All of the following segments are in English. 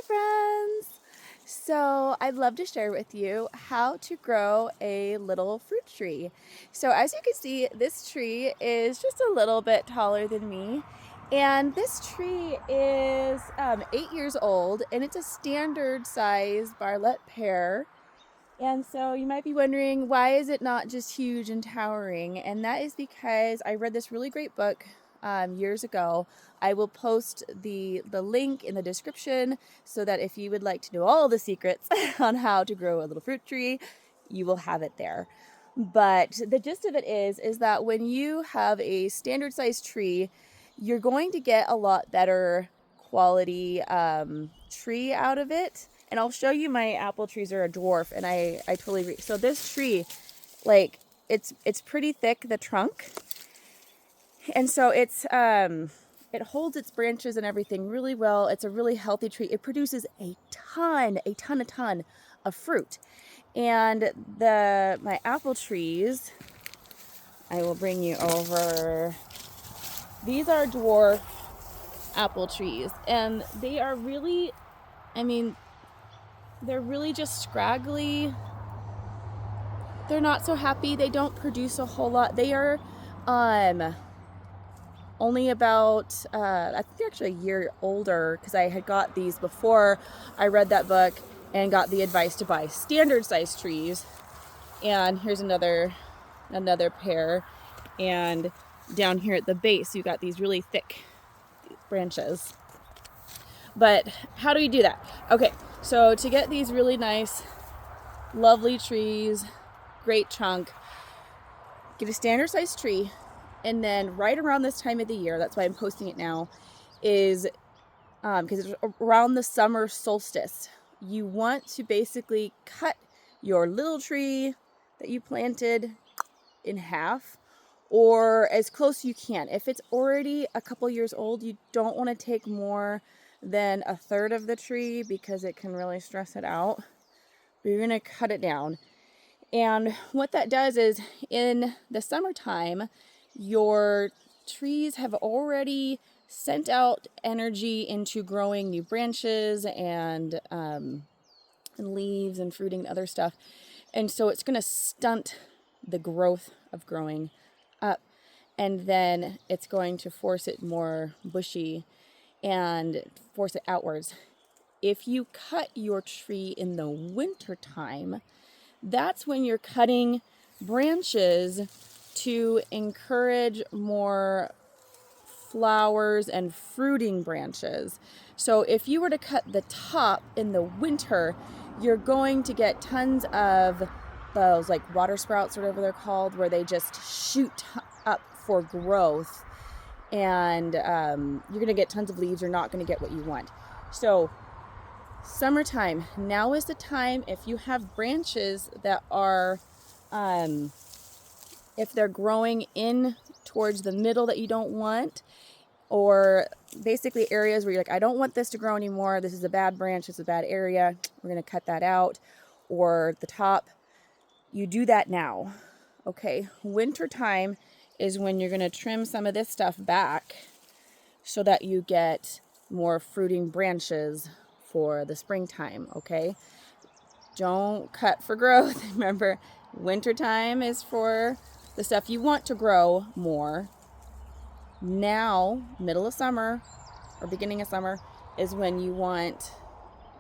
friends! So I'd love to share with you how to grow a little fruit tree. So as you can see, this tree is just a little bit taller than me. And this tree is 8 years old, and it's a standard size Bartlett pear. And so you might be wondering, why is it not just huge and towering? And that is because I read this really great book years ago. I will post the link in the description so that if you would like to know all the secrets on how to grow a little fruit tree, you will have it there. But the gist of it is that when you have a standard size tree, you're going to get a lot better quality tree out of it. And I'll show you, my apple trees are a dwarf, and I totally agree. So this tree, like, it's pretty thick, the trunk. And so it holds its branches and everything really well. It's a really healthy tree. It produces a ton of fruit. And my apple trees, I will bring you over. These are dwarf apple trees, and they are really, they're really just scraggly. They're not so happy. They don't produce a whole lot. They are only about, I think they're actually a year older, because I had got these before I read that book and got the advice to buy standard size trees. And here's another pair. And down here at the base, you've got these really thick branches. But how do we do that? Okay, so to get these really nice, lovely trees, great trunk, get a standard size tree, and then right around this time of the year, that's why I'm posting it now, is because it's around the summer solstice, you want to basically cut your little tree that you planted in half, or as close as you can. If it's already a couple years old, you don't want to take more than a third of the tree, because it can really stress it out. But you're going to cut it down. And what that does is, in the summertime, your trees have already sent out energy into growing new branches and leaves and fruiting and other stuff. And so it's going to stunt the growth of growing up. And then it's going to force it more bushy and force it outwards. If you cut your tree in the winter time, that's when you're cutting branches to encourage more flowers and fruiting branches. So if you were to cut the top in the winter, you're going to get tons of those, like, water sprouts or whatever they're called, where they just shoot up for growth, and you're going to get tons of leaves. You're not going to get what you want. So summertime, now is the time. If you have branches that are if they're growing in towards the middle that you don't want, or basically areas where you're like, I don't want this to grow anymore, this is a bad branch, it's a bad area, we're going to cut that out, or the top, you do that now. Okay, winter time is when you're going to trim some of this stuff back so that you get more fruiting branches for the springtime. Okay, don't cut for growth. Remember, winter time is for the stuff you want to grow more. Now, middle of summer or beginning of summer is when you want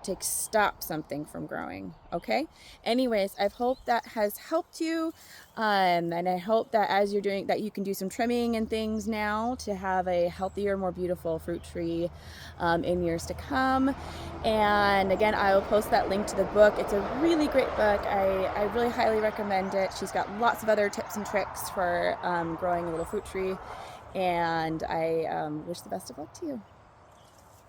to stop something from growing. Okay, anyways, I hope that has helped you, and I hope that as you're doing that, you can do some trimming and things now to have a healthier, more beautiful fruit tree in years to come. And again, I will post that link to the book. It's a really great book. I really highly recommend it. She's got lots of other tips and tricks for growing a little fruit tree, and I wish the best of luck to you.